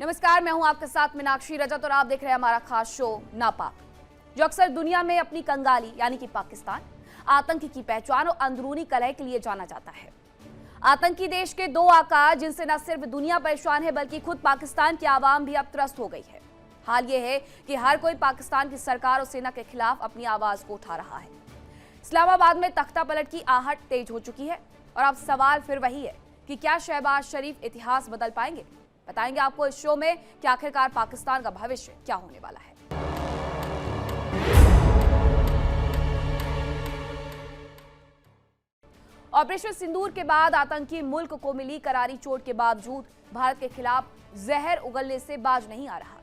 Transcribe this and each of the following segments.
नमस्कार, मैं हूं आपके साथ मीनाक्षी रजत और आप देख रहे हैं हमारा खास शो नापाक, जो अक्सर दुनिया में अपनी कंगाली यानी कि पाकिस्तान, आतंक की पहचान और अंदरूनी कलह के लिए जाना जाता है। आतंकी देश के दो आका जिनसे न सिर्फ दुनिया परेशान है बल्कि खुद पाकिस्तान की आवाम भी अब त्रस्त हो गई है। हाल ये है कि हर कोई पाकिस्तान की सरकार और सेना के खिलाफ अपनी आवाज को उठा रहा है। इस्लामाबाद में तख्ता पलट की आहट तेज हो चुकी है और अब सवाल फिर वही है कि क्या शहबाज शरीफ इतिहास बदल पाएंगे। बताएंगे आपको इस शो में कि आखिरकार पाकिस्तान का भविष्य क्या होने वाला है। ऑपरेशन सिंदूर के बाद आतंकी मुल्क को मिली करारी चोट के बावजूद भारत के खिलाफ जहर उगलने से बाज नहीं आ रहा।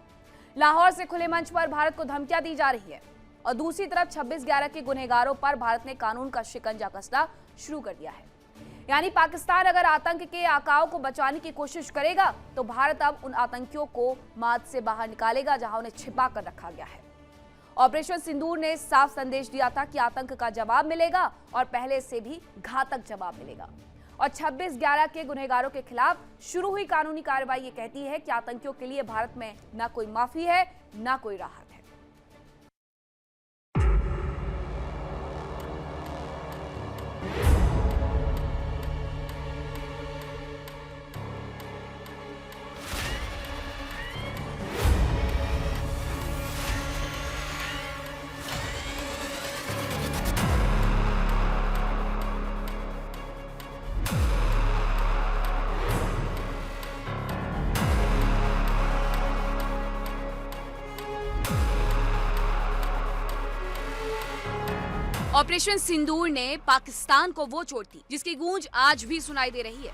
लाहौर से खुले मंच पर भारत को धमकियां दी जा रही है और दूसरी तरफ 26/11 के गुनहगारों पर भारत ने कानून का शिकंजा कसना शुरू कर दिया है। यानी पाकिस्तान अगर आतंक के आकाओं को बचाने की कोशिश करेगा तो भारत अब उन आतंकियों को माद से बाहर निकालेगा जहां उन्हें छिपा कर रखा गया है। ऑपरेशन सिंदूर ने साफ संदेश दिया था कि आतंक का जवाब मिलेगा और पहले से भी घातक जवाब मिलेगा। और 26/11 के गुनहगारों के खिलाफ शुरू हुई कानूनी कार्रवाई ये कहती है कि आतंकियों के लिए भारत में न कोई माफी है न कोई राहत है। ऑपरेशन सिंदूर ने पाकिस्तान को वो चोट दी जिसकी गूंज आज भी सुनाई दे रही है।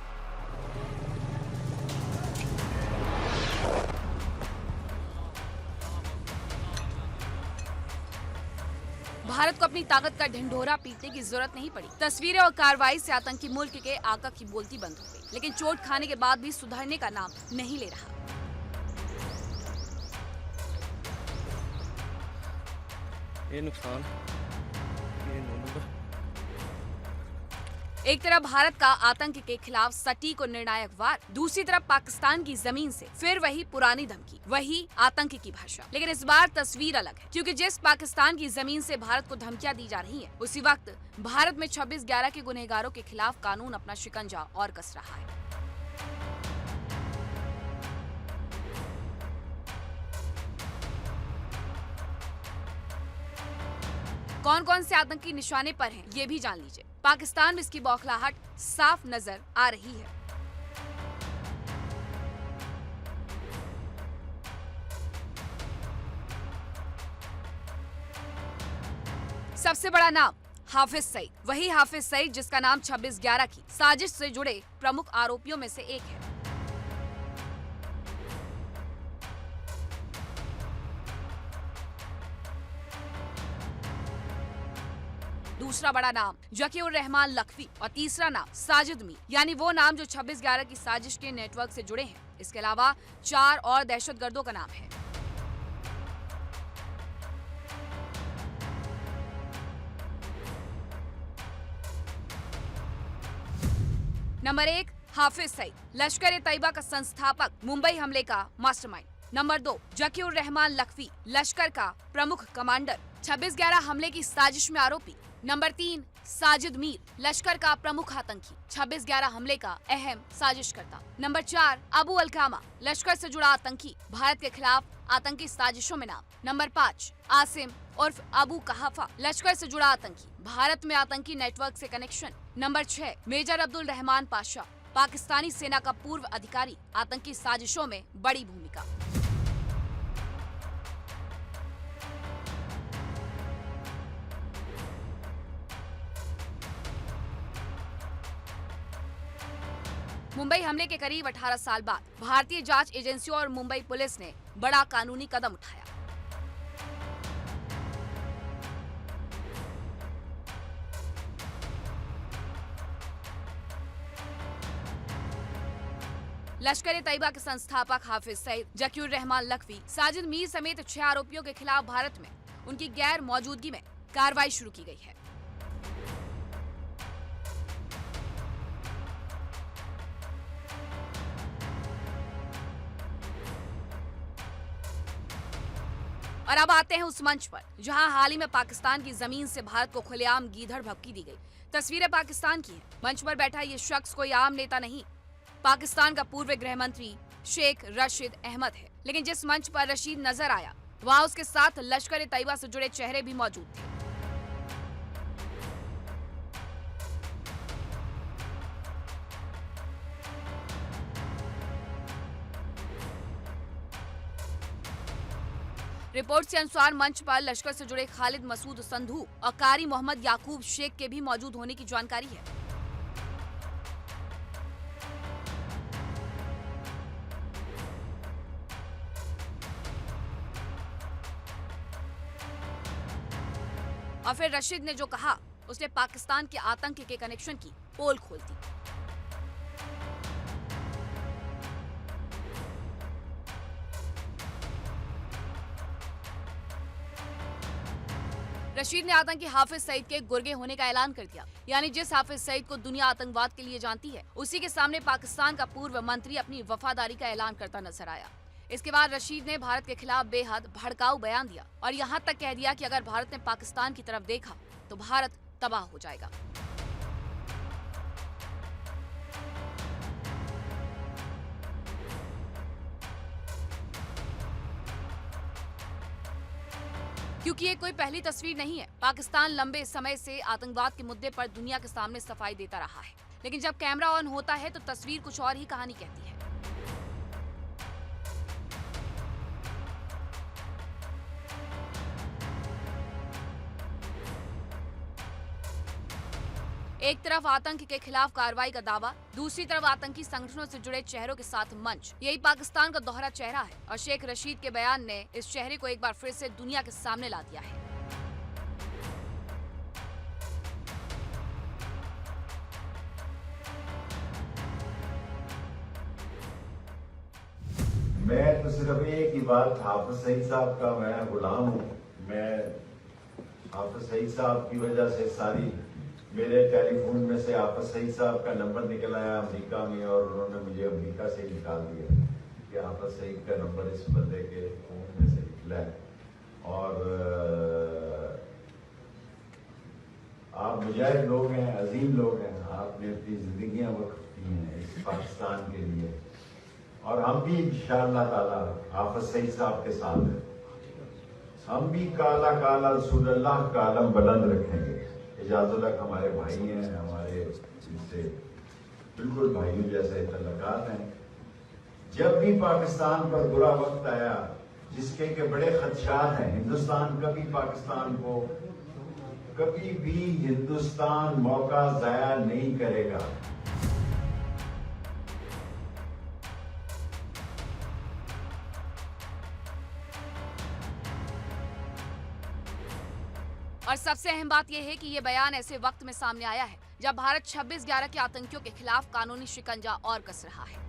भारत को अपनी ताकत का ढिंढोरा पीटने की जरूरत नहीं पड़ी। तस्वीरें और कार्रवाई से आतंकी मुल्क के आका की बोलती बंद हो गई, लेकिन चोट खाने के बाद भी सुधरने का नाम नहीं ले रहा। ये नुकसान एक तरफ भारत का आतंक के खिलाफ सटीक और निर्णायक वार, दूसरी तरफ पाकिस्तान की जमीन से फिर वही पुरानी धमकी, वही आतंक की भाषा। लेकिन इस बार तस्वीर अलग है, क्योंकि जिस पाकिस्तान की जमीन से भारत को धमकियां दी जा रही हैं, उसी वक्त भारत में 26/11 के गुनहगारों के खिलाफ कानून अपना शिकंजा और कस रहा है। कौन कौन से आतंकी निशाने पर हैं, ये भी जान लीजिए। पाकिस्तान में इसकी बौखलाहट साफ नजर आ रही है। सबसे बड़ा नाम हाफिज सईद, वही हाफिज सईद जिसका नाम 26/11 की साजिश से जुड़े प्रमुख आरोपियों में से एक है। दूसरा बड़ा नाम जकीउर रहमान लखवी और तीसरा नाम साजिद मीर, यानी वो नाम जो 26/11 की साजिश के नेटवर्क से जुड़े हैं। इसके अलावा 4 और दहशतगर्दों का नाम है। नंबर 1 हाफिज सईद, लश्कर-ए-तैयबा का संस्थापक, मुंबई हमले का मास्टरमाइंड। नंबर 2 जकीउर रहमान लखवी, लश्कर का प्रमुख कमांडर, 26/11 हमले की साजिश में आरोपी। नंबर 3 साजिद मीर, लश्कर का प्रमुख आतंकी, 26/11 हमले का अहम साजिशकर्ता। नंबर 4 अबू अलकामा, लश्कर से जुड़ा आतंकी, भारत के खिलाफ आतंकी साजिशों में नाम। नंबर 5 आसिम उर्फ अबू कहाफा, लश्कर से जुड़ा आतंकी, भारत में आतंकी नेटवर्क से connection. Number 6 major Abdul Rahman Pasha, Pakistani सेना का पूर्व अधिकारी, आतंकी साजिशों में बड़ी भूमिका। मुंबई हमले के करीब 18 साल बाद भारतीय जांच एजेंसियों और मुंबई पुलिस ने बड़ा कानूनी कदम उठाया। लश्कर-ए-तैयबा के संस्थापक हाफिज सईद, जकीउर रहमान लखवी, साजिद मीर समेत 6 आरोपियों के खिलाफ भारत में उनकी गैर मौजूदगी में कार्रवाई शुरू की गई है। और अब आते हैं उस मंच पर जहां हाल ही में पाकिस्तान की जमीन से भारत को खुलेआम गीधड़ भभकी दी गई। तस्वीरें पाकिस्तान की हैं। मंच पर बैठा ये शख्स कोई आम नेता नहीं, पाकिस्तान का पूर्व गृह मंत्री शेख रशीद अहमद है। लेकिन जिस मंच पर रशीद नजर आया वहां उसके साथ लश्कर तैयबा से जुड़े चेहरे भी मौजूद थे। रिपोर्ट के अनुसार मंच पर लश्कर से जुड़े खालिद मसूद संधू और कारी मोहम्मद याकूब शेख के भी मौजूद होने की जानकारी है। और फिर रशीद ने जो कहा उसने पाकिस्तान के आतंक के कनेक्शन की पोल खोल दी। रशीद ने आतंकी हाफिज सईद के गुर्गे होने का ऐलान कर दिया। यानी जिस हाफिज सईद को दुनिया आतंकवाद के लिए जानती है उसी के सामने पाकिस्तान का पूर्व मंत्री अपनी वफादारी का ऐलान करता नजर आया। इसके बाद रशीद ने भारत के खिलाफ बेहद भड़काऊ बयान दिया और यहाँ तक कह दिया कि अगर भारत ने पाकिस्तान की तरफ देखा तो भारत तबाह हो जाएगा। क्योंकि ये कोई पहली तस्वीर नहीं है। पाकिस्तान लंबे समय से आतंकवाद के मुद्दे पर दुनिया के सामने सफाई देता रहा है, लेकिन जब कैमरा ऑन होता है तो तस्वीर कुछ और ही कहानी कहती है। एक तरफ आतंक के खिलाफ कार्रवाई का दावा, दूसरी तरफ आतंकी संगठनों से जुड़े चेहरों के साथ मंच। यही पाकिस्तान का दोहरा चेहरा है और शेख रशीद के बयान ने इस चेहरे को एक बार फिर से दुनिया के सामने ला दिया है। मैं तो सिर्फ एक ही बात, हाफिज सईद साहब का मैं गुलाम हूँ। मैं हाफिज सईद साहब की वजह से सारी मेरे टेलीफोन में से हाफिज सईद साहब का नंबर निकल आया अमेरिका में और उन्होंने मुझे अमेरिका से निकाल दिया कि हाफिज सईद का नंबर इस बंदे के फोन में से निकला है। और आप मुजाहिद लोग हैं, अजीम लोग हैं, आपने अपनी जिंदगियां वक्फ की हैं इस पाकिस्तान के लिए और हम भी इंशाअल्लाह ताला हाफिज सईद साहब के साथ हैं। हम भी काला काला रसूलुल्लाह का आलम बुलंद रखेंगे। इजाजत तक हमारे भाई हैं, हमारे जिनसे बिल्कुल भाइयों जैसे तल्लुकात हैं। जब भी पाकिस्तान पर बुरा वक्त आया जिसके के बड़े खदशात हैं, हिंदुस्तान कभी पाकिस्तान को कभी भी हिंदुस्तान मौका जाया नहीं करेगा। और सबसे अहम बात यह है कि ये बयान ऐसे वक्त में सामने आया है जब भारत 26/11 के आतंकियों के खिलाफ कानूनी शिकंजा और कस रहा है।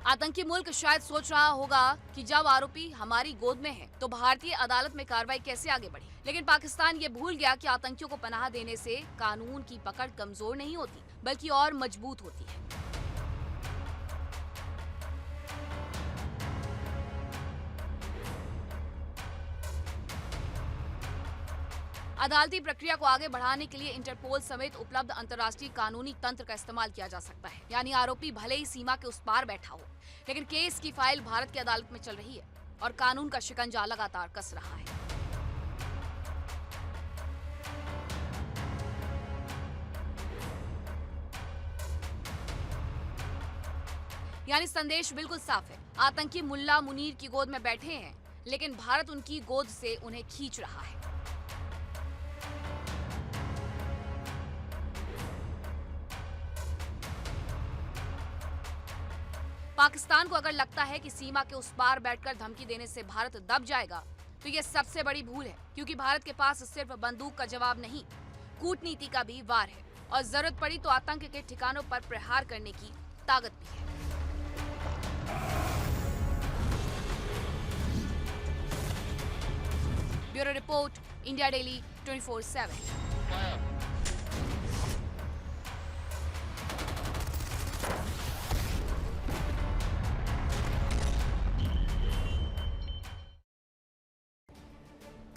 आतंकी मुल्क शायद सोच रहा होगा कि जब आरोपी हमारी गोद में है तो भारतीय अदालत में कार्रवाई कैसे आगे बढ़ी, लेकिन पाकिस्तान ये भूल गया कि आतंकियों को पनाह देने से कानून की पकड़ कमजोर नहीं होती बल्कि और मजबूत होती है। अदालती प्रक्रिया को आगे बढ़ाने के लिए इंटरपोल समेत उपलब्ध अंतर्राष्ट्रीय कानूनी तंत्र का इस्तेमाल किया जा सकता है। यानी आरोपी भले ही सीमा के उस पार बैठा हो, लेकिन केस की फाइल भारत की अदालत में चल रही है और कानून का शिकंजा लगातार कस रहा है। यानी संदेश बिल्कुल साफ है, आतंकी मुल्ला मुनीर की गोद में बैठे हैं, लेकिन भारत उनकी गोद से उन्हें खींच रहा है। पाकिस्तान को अगर लगता है कि सीमा के उस पार बैठकर धमकी देने से भारत दब जाएगा तो यह सबसे बड़ी भूल है, क्योंकि भारत के पास सिर्फ बंदूक का जवाब नहीं, कूटनीति का भी वार है और जरूरत पड़ी तो आतंक के ठिकानों पर प्रहार करने की ताकत भी है। Bureau report, India daily 24/7।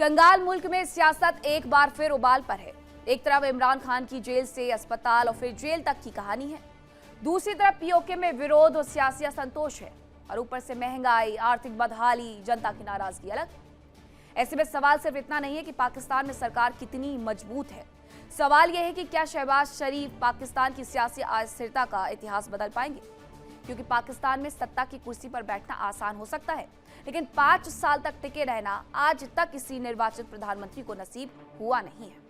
कंगाल मुल्क में सियासत एक बार फिर उबाल पर है। एक तरफ इमरान खान की जेल से अस्पताल और फिर जेल तक की कहानी है, दूसरी तरफ पीओके में विरोध और सियासी असंतोष है, और ऊपर से महंगाई, आर्थिक बदहाली, जनता की नाराजगी अलग। ऐसे में सवाल सिर्फ इतना नहीं है कि पाकिस्तान में सरकार कितनी मजबूत है, सवाल यह है कि क्या शहबाज शरीफ पाकिस्तान की सियासी अस्थिरता का इतिहास बदल पाएंगे। क्योंकि पाकिस्तान में सत्ता की कुर्सी पर बैठना आसान हो सकता है, लेकिन 5 साल तक टिके रहना आज तक किसी निर्वाचित प्रधानमंत्री को नसीब हुआ नहीं है।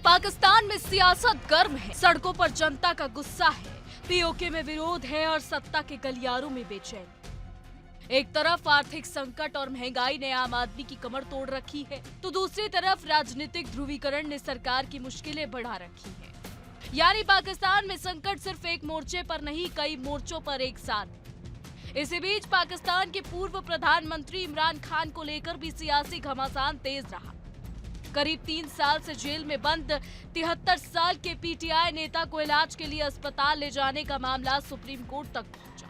पाकिस्तान में सियासत गर्म है, सड़कों पर जनता का गुस्सा है, पीओके में विरोध है और सत्ता के गलियारों में बेचैनी। एक तरफ आर्थिक संकट और महंगाई ने आम आदमी की कमर तोड़ रखी है, तो दूसरी तरफ राजनीतिक ध्रुवीकरण ने सरकार की मुश्किलें बढ़ा रखी हैं। यानी पाकिस्तान में संकट सिर्फ एक मोर्चे पर नहीं, कई मोर्चों पर एक साथ। इसी बीच पाकिस्तान के पूर्व प्रधानमंत्री इमरान खान को लेकर भी सियासी घमासान तेज रहा। करीब 3 साल से जेल में बंद 73 साल के पीटीआई नेता को इलाज के लिए अस्पताल ले जाने का मामला सुप्रीम कोर्ट तक पहुंचा।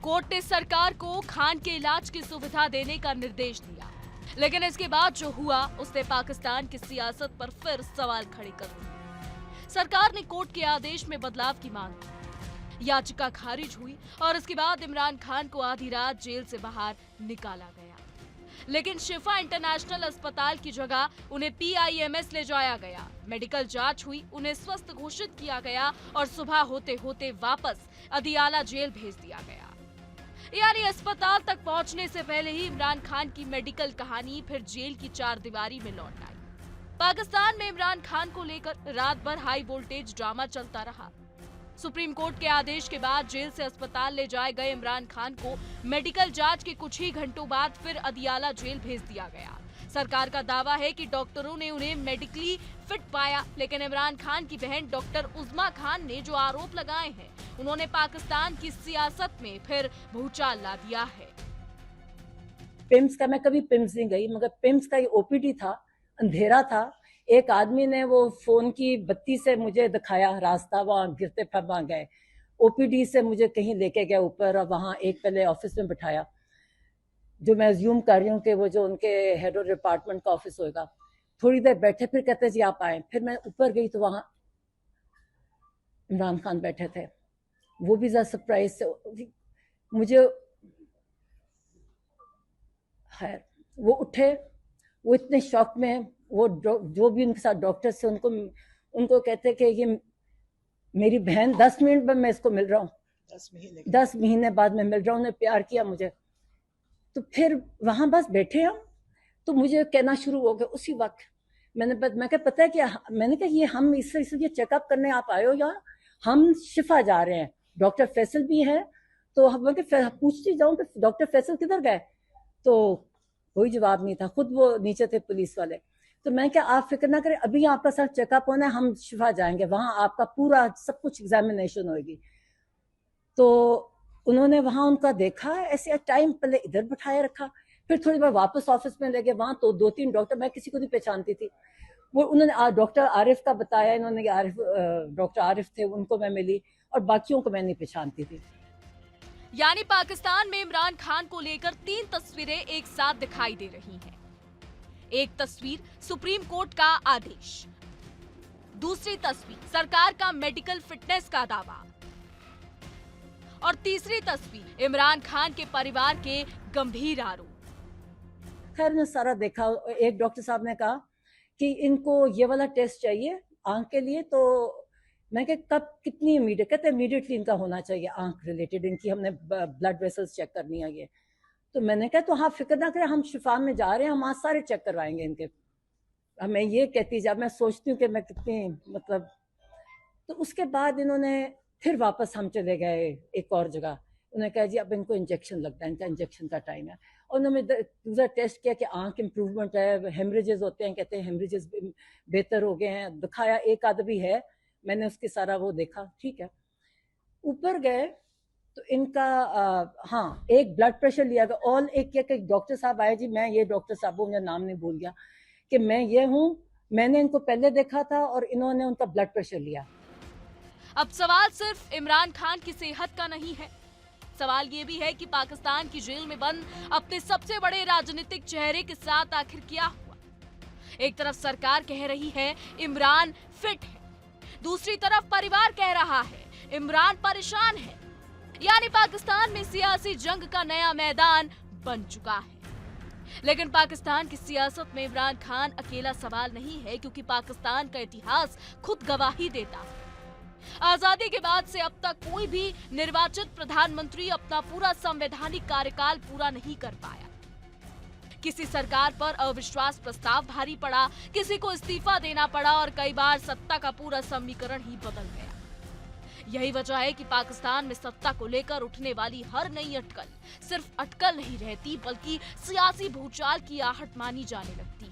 कोर्ट ने सरकार को खान के इलाज की सुविधा देने का निर्देश दिया, लेकिन इसके बाद जो हुआ उसने पाकिस्तान की सियासत पर फिर सवाल खड़े कर दिए। सरकार ने कोर्ट के आदेश में बदलाव की मांग की, याचिका खारिज हुई और इसके बाद इमरान खान को आधी रात जेल से बाहर निकाला गया। लेकिन शिफा इंटरनेशनल अस्पताल की जगह उन्हें पीआईएमएस ले जाया गया। मेडिकल जांच हुई, उन्हें स्वस्थ घोषित किया गया और सुबह होते होते वापस अदियाला जेल भेज दिया गया। यानी अस्पताल तक पहुंचने से पहले ही इमरान खान की मेडिकल कहानी फिर जेल की चारदीवारी में लौट आई। पाकिस्तान में इमरान खान को लेकर रात भर हाई वोल्टेज ड्रामा चलता रहा। सुप्रीम कोर्ट के आदेश के बाद जेल से अस्पताल ले जाए गए इमरान खान को मेडिकल जांच के कुछ ही घंटों बाद फिर अदियाला जेल भेज दिया गया। सरकार का दावा है कि डॉक्टरों ने उन्हें मेडिकली फिट पाया, लेकिन इमरान खान की बहन डॉक्टर उज़मा खान ने जो आरोप लगाए हैं, उन्होंने पाकिस्तान की सियासत में फिर भूचाल ला दिया है। पिम्स का, मैं कभी पिम्स नहीं गई, मगर पिम्स का ये ओपीडी था, अंधेरा था। एक आदमी ने वो फोन की बत्ती से मुझे दिखाया रास्ता, वहाँ गिरते फिर वहाँ गए। ओपीडी से मुझे कहीं लेके गया ऊपर और वहाँ एक पहले ऑफिस में बिठाया, जो मैं अज्यूम कर रही हूँ कि वो जो उनके हेड ऑफ डिपार्टमेंट का ऑफिस होगा। थोड़ी देर बैठे, फिर कहते जी आप आए। फिर मैं ऊपर गई तो वहाँ इमरान खान बैठे थे। वो भी ज़रा सरप्राइज से मुझे, खैर वो उठे, वो इतने शॉक में, वो जो भी उनके साथ डॉक्टर से उनको कहते कि ये मेरी बहन 10 मिनट में मैं इसको मिल रहा हूँ, 10 महीने बाद मैं मिल रहा हूँ, उन्हें प्यार किया मुझे। तो फिर वहाँ बस बैठे हम, तो मुझे कहना शुरू हो गया उसी वक्त। मैं क्या पता है कि मैंने कहा ये हम इसलिए चेकअप करने आप आए हो या हम शिफा जा रहे हैं, डॉक्टर फैसल भी है। तो हम पूछती जाऊँ कि डॉक्टर फैसल किधर गए, तो कोई जवाब नहीं था, खुद वो नीचे थे पुलिस वाले। तो मैं क्या, आप फिक्र ना करें, अभी आपका साथ चेकअप होना है, हम शिफा जाएंगे, वहाँ आपका पूरा सब कुछ एग्जामिनेशन होगी। तो उन्होंने वहाँ उनका देखा, ऐसे टाइम पहले इधर बिठाए रखा, फिर थोड़ी बार वापस ऑफिस में ले गए। वहाँ तो 2-3 डॉक्टर, मैं किसी को नहीं पहचानती थी, वो उन्होंने डॉक्टर आरिफ का बताया, इन्होंने डॉक्टर आरिफ थे, उनको मैं मिली, और बाकियों को मैं नहीं पहचानती थी। यानी पाकिस्तान में इमरान खान को लेकर 3 तस्वीरें एक साथ दिखाई दे रही हैं। एक तस्वीर सुप्रीम कोर्ट का आदेश, दूसरी तस्वीर सरकार का मेडिकल फिटनेस का दावा, और तीसरी तस्वीर इमरान खान के परिवार के गंभीर आरोप। खैर ने सारा देखा। एक डॉक्टर साहब ने कहा कि इनको ये वाला टेस्ट चाहिए आंख के लिए। तो मैं कहा कब, कितनी इमीडिएट? कहते इमीडिएटली इनका होना चाहिए, आंख रिलेटेड, इनकी हमने ब्लड वेसल्स चेक करनी है ये। तो मैंने कहा तो हाँ फिक्र ना करें, हम शिफा में जा रहे हैं, हम आज सारे चेक करवाएंगे इनके। मैं ये कहती, जब मैं सोचती हूँ कि मैं कितनी मतलब तो उसके बाद इन्होंने फिर वापस हम चले गए एक और जगह। उन्होंने कहा जी अब इनको इंजेक्शन लगता है, इनका इंजेक्शन का टाइम है। और उन्होंने दूसरा टेस्ट किया कि आंख इम्प्रूवमेंट है, हेमरेजेस होते हैं, कहते हैं हेमरेजेस बेहतर हो गए हैं। दिखाया एक आध भी है, मैंने उसके सारा वो देखा, ठीक है। ऊपर गए तो इनका हाँ एक ब्लड प्रेशर लिया गया। ऑल एक डॉक्टर साहब आए जी, मैं ये डॉक्टर साहब को मुझे नाम नहीं भूल गया कि मैं ये हूँ, मैंने इनको पहले देखा था और इन्होंने उनका ब्लड प्रेशर लिया। अब सवाल सिर्फ इमरान खान की सेहत का नहीं है, सवाल ये भी है कि पाकिस्तान की जेल में बंद अपने सबसे बड़े राजनीतिक चेहरे के साथ आखिर क्या हुआ। एक तरफ सरकार कह रही है इमरान फिट है, दूसरी तरफ परिवार कह रहा है इमरान परेशान है। यानी पाकिस्तान में सियासी जंग का नया मैदान बन चुका है। लेकिन पाकिस्तान की सियासत में इमरान खान अकेला सवाल नहीं है, क्योंकि पाकिस्तान का इतिहास खुद गवाही देता है। आजादी के बाद से अब तक कोई भी निर्वाचित प्रधानमंत्री अपना पूरा संवैधानिक कार्यकाल पूरा नहीं कर पाया। किसी सरकार पर अविश्वास प्रस्ताव भारी पड़ा, किसी को इस्तीफा देना पड़ा और कई बार सत्ता का पूरा समीकरण ही बदल गया। यही वजह है कि पाकिस्तान में सत्ता को लेकर उठने वाली हर नई अटकल सिर्फ अटकल नहीं रहती, बल्कि सियासी भूचाल की आहट मानी जाने लगती।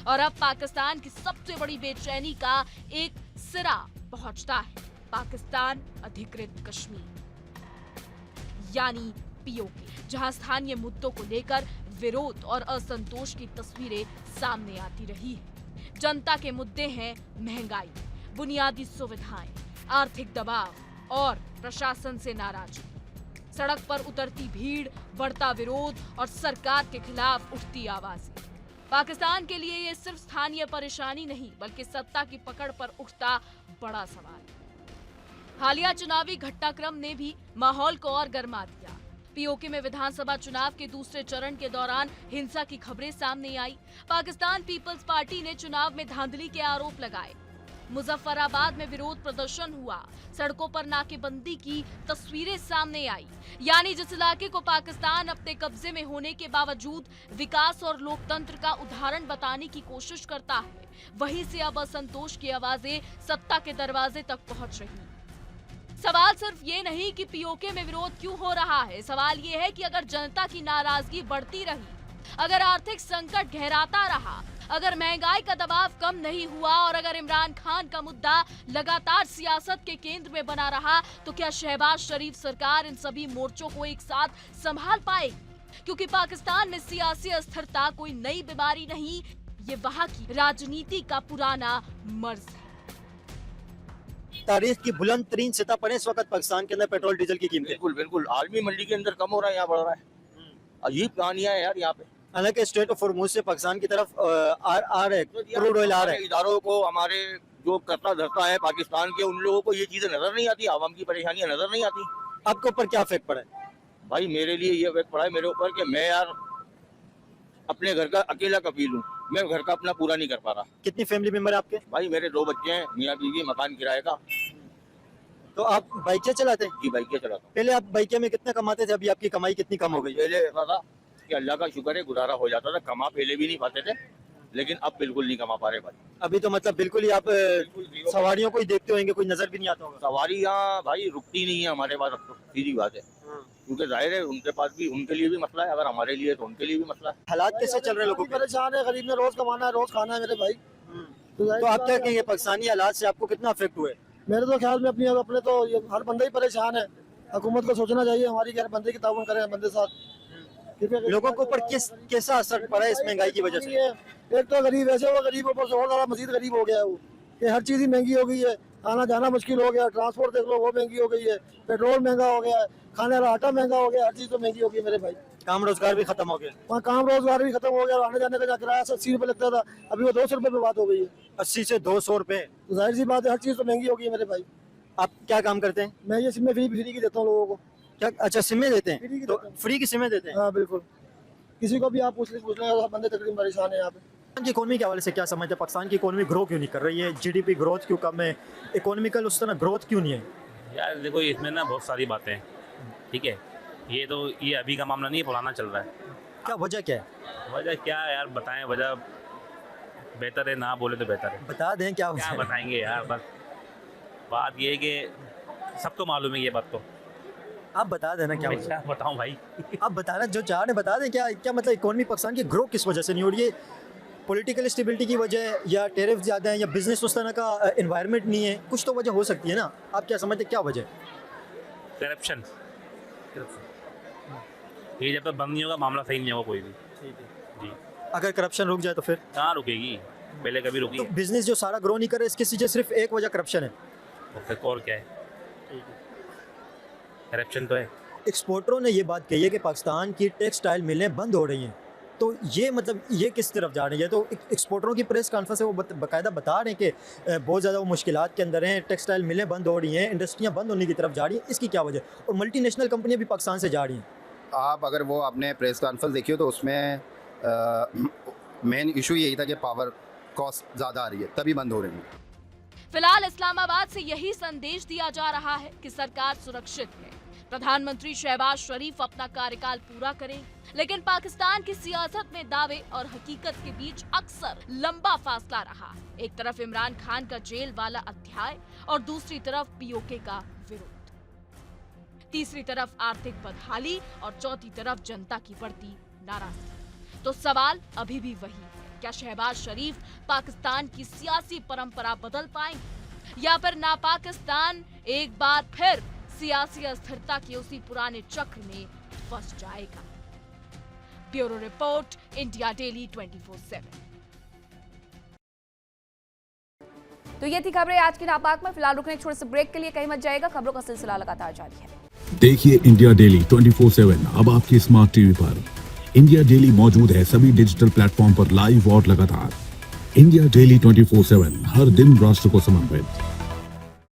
और अब पाकिस्तान की सबसे बड़ी बेचैनी का एक सिरा पहुंचता है, पाकिस्तान अधिकृत कश्मीर यानी पीओके, जहां स्थानीय मुद्दों को लेकर विरोध और असंतोष की तस्वीरें सामने आती रही है। जनता के मुद्दे हैं महंगाई, बुनियादी सुविधाएं, आर्थिक दबाव और प्रशासन से नाराजगी। सड़क पर उतरती भीड़, बढ़ता विरोध और सरकार के खिलाफ उठती आवाजें। पाकिस्तान के लिए ये सिर्फ स्थानीय परेशानी नहीं, बल्कि सत्ता की पकड़ पर उठता बड़ा सवाल। हालिया चुनावी घटनाक्रम ने भी माहौल को और गर्मा दिया। पीओके में विधानसभा चुनाव के दूसरे चरण के दौरान हिंसा की खबरें सामने आई। पाकिस्तान पीपल्स पार्टी ने चुनाव में धांधली के आरोप लगाए। मुजफ्फराबाद में विरोध प्रदर्शन हुआ, सड़कों पर नाकेबंदी की तस्वीरें सामने आई। यानी जिस इलाके को पाकिस्तान अपने कब्जे में होने के बावजूद विकास और लोकतंत्र का उदाहरण बताने की कोशिश करता है, वहीं से अब असंतोष की आवाजें सत्ता के दरवाजे तक पहुंच रही। सवाल सिर्फ ये नहीं कि पीओके में विरोध क्यों हो रहा है, सवाल ये है कि अगर जनता की नाराजगी बढ़ती रही, अगर आर्थिक संकट गहराता रहा, अगर महंगाई का दबाव कम नहीं हुआ और अगर इमरान खान का मुद्दा लगातार सियासत के केंद्र में बना रहा, तो क्या शहबाज शरीफ सरकार इन सभी मोर्चों को एक साथ संभाल पाएगी? क्योंकि पाकिस्तान में सियासी अस्थिरता कोई नई बीमारी नहीं, ये वहाँ की राजनीति का पुराना मर्ज है। तारीख की बुलंद तरीन सतह पर इस वक्त पाकिस्तान के अंदर पेट्रोल डीजल की कीमतें बिल्कुल बिल्कुल आलमी मंडी के अंदर कम हो रहा है, यहाँ बढ़ रहा है। अजीब कहानियां है यार यहाँ पे। हालांकि स्ट्रेट ऑफ हॉर्मुज से पाकिस्तान की तरफ आ रहे क्रूड ऑयल आ रहा है। इदारों को, हमारे जो करता धरता है पाकिस्तान के, उन लोगों को ये चीजें नजर नहीं आती, आवाम की परेशानियां नजर नहीं आती। आपके ऊपर क्या इफेक्ट पड़ा है? भाई मेरे लिए ये इफेक्ट पड़ा है मेरे ऊपर कि मैं यार अपने घर का अकेला कफील हूँ, मैं घर का अपना पूरा नहीं कर पा रहा। कितनी फैमिली मेंबर आपके? भाई मेरे 2 बच्चे हैं, मियाँ बीवी, मकान किराए का। तो आप बाइकें चलाते हैं? जी बाइकें चलाता हूँ। पहले आप बाइकें में कितना कमाते थे, अभी आपकी कमाई कितनी कम हो गई? पहले ऐसा था कि अल्लाह का शुक्र है गुजारा हो जाता था, कमा पहले भी नहीं पाते थे, लेकिन अब बिल्कुल नहीं कमा पा रहे भाई। अभी तो मतलब बिल्कुल ही आप सवारियों को ही देखते होंगे, कोई नजर भी नहीं आता होगा। सवारी यहाँ भाई रुकती नहीं है हमारे पास, अब तो सीधी बात है, क्योंकि जाहिर है उनके पास भी, उनके लिए भी मसला है, अगर हमारे लिए तो उनके लिए भी मसला है। हालात कैसे चल रहे हैं लोगों के? परेशान है, गरीब ने रोज कमाना है, रोज खाना है मेरे भाई। तो आप क्या कहेंगे पाकिस्तानी हालात से आपको कितना अफेक्ट हुए? मेरे तो ख्याल में अपने तो ये हर बंदा ही परेशान है। हुकूमत को सोचना चाहिए हमारी कि हर बंदे की ताउन करें, बंदे साथ। लोगों के ऊपर कैसा असर पड़ा है इस महंगाई की वजह से? एक तो गरीब ऐसे हुआ, गरीब ऊपर से और ज्यादा मजीद गरीब हो गया है वो, कि हर चीज ही महंगी हो गई है। आना जाना मुश्किल हो गया, ट्रांसपोर्ट देख लो वो महंगी हो गई है, पेट्रोल महंगा हो गया है, खाने वाला आटा महंगा हो गया, हर चीज तो महंगी हो गई है मेरे भाई। काम रोजगार भी खत्म हो गया। वहाँ काम रोजगार भी खत्म हो गया, आने जाने का किराया 80 रुपये लगता था, अभी वो 200 रुपये पे बात हो गई है। 80 से 200 रुपए? तो जाहिर सी बात है, हर चीज तो महंगी हो गई है मेरे भाई। आप क्या काम करते हैं? मैं ये सिम फ्री की देता हूँ लोगों को। क्या? अच्छा, सिमें देते हैं? फ्री की तो देता हूँ। फ्री की सिमें देते हैं? हाँ बिल्कुल, किसी को भी आप पूछ लें, बंदे तकरीबन परेशान है यहाँ पे। पाकिस्तान की इकोनॉमी के हवाले से क्या समझते हैं? पाकिस्तान की इकोनॉमी ग्रो क्यों नहीं कर रही है? जीडीपी ग्रोथ क्यों कम है? इकोनॉमिकल उस तरह ग्रोथ क्यों नहीं है? यार देखो, इसमें ना बहुत सारी बातें हैं, ठीक है। ये अभी का मामला नहीं है, पुराना चल रहा है। क्या वजह क्या है? वजह क्या है यार, बताएं वजह। बेहतर है ना बोले तो बेहतर है। बता दें क्या क्या बताएंगे यार, बस बात ये है कि सबको मालूम है ये बात तो। आप बता देना क्या मैं वजह? क्या बताऊं भाई। आप बताना जो चाह रहे बता दें, क्या क्या मतलब इकोनॉमी पाकिस्तान की ग्रो किस वजह से नहीं हो रही है? पॉलिटिकल स्टेबिलिटी की वजह है, या टेरिफ ज़्यादा है, या बिजनेस उस तरह का इन्वायरमेंट नहीं है? कुछ तो वजह हो सकती है ना, आप क्या समझते हैं क्या वजह है? करप्शन, ये जब तक बंद नहीं होगा मामला सही नहीं होगा कोई भी। ठीक है जी, अगर करप्शन रुक जाए तो फिर कहाँ रुकेगी, पहले कभी रुकी तो बिजनेस जो सारा ग्रो नहीं कर रहा है, इसके पीछे सिर्फ एक वजह करप्शन है। तो फिर और क्या है, करप्शन तो है। एक्सपोर्टरों ने ये बात कही है कि पाकिस्तान की टेक्सटाइल मिलें बंद हो रही हैं, तो ये मतलब ये किस तरफ जा रही है? तो एक्सपोर्टरों की प्रेस कॉन्फ्रेंस है, वो बाकायदा बता रहे हैं कि बहुत ज़्यादा वो मुश्किलात के अंदर हैं, टेक्सटाइल मिलें बंद हो रही हैं, इंडस्ट्रियाँ बंद होने की तरफ जा रही हैं, इसकी क्या वजह? और मल्टीनेशनल कंपनियाँ भी पाकिस्तान से जा रही हैं। आप अगर वो आपने प्रेस कॉन्फ्रेंस देखी हो तो उसमें मेन इशू यही था कि पावर कॉस्ट ज़्यादा आ रही है तभी बंद हो रही है। फिलहाल इस्लामाबाद से यही संदेश दिया जा रहा है कि सरकार सुरक्षित है। प्रधानमंत्री शहबाज शरीफ अपना कार्यकाल पूरा करें, लेकिन पाकिस्तान की सियासत में दावे और हकीकत के बीच अक्सर लंबा फासला रहा। एक तरफ इमरान खान का जेल वाला अध्याय और दूसरी तरफ पीओके का विरोध, तीसरी तरफ आर्थिक बदहाली और चौथी तरफ जनता की बढ़ती नाराजगी। तो सवाल अभी भी वही है, क्या शहबाज शरीफ पाकिस्तान की सियासी परंपरा बदल पाएंगे, या फिर ना पाकिस्तान एक बार फिर सियासी अस्थिरता के उसी पुराने चक्र में फंस जाएगा? Bureau report, India daily 24/7। तो ये थी खबरें आज की नापाक में। फिलहाल रुकने एक छोटे से ब्रेक के लिए, कहीं मत जाएगा, खबरों का सिलसिला लगातार जारी है। देखिए इंडिया डेली 24/7 अब आपकी स्मार्ट टीवी पर। इंडिया डेली मौजूद है सभी डिजिटल प्लेटफॉर्म पर लाइव और लगातार। इंडिया डेली 24/7 हर दिन राष्ट्र को समर्पित।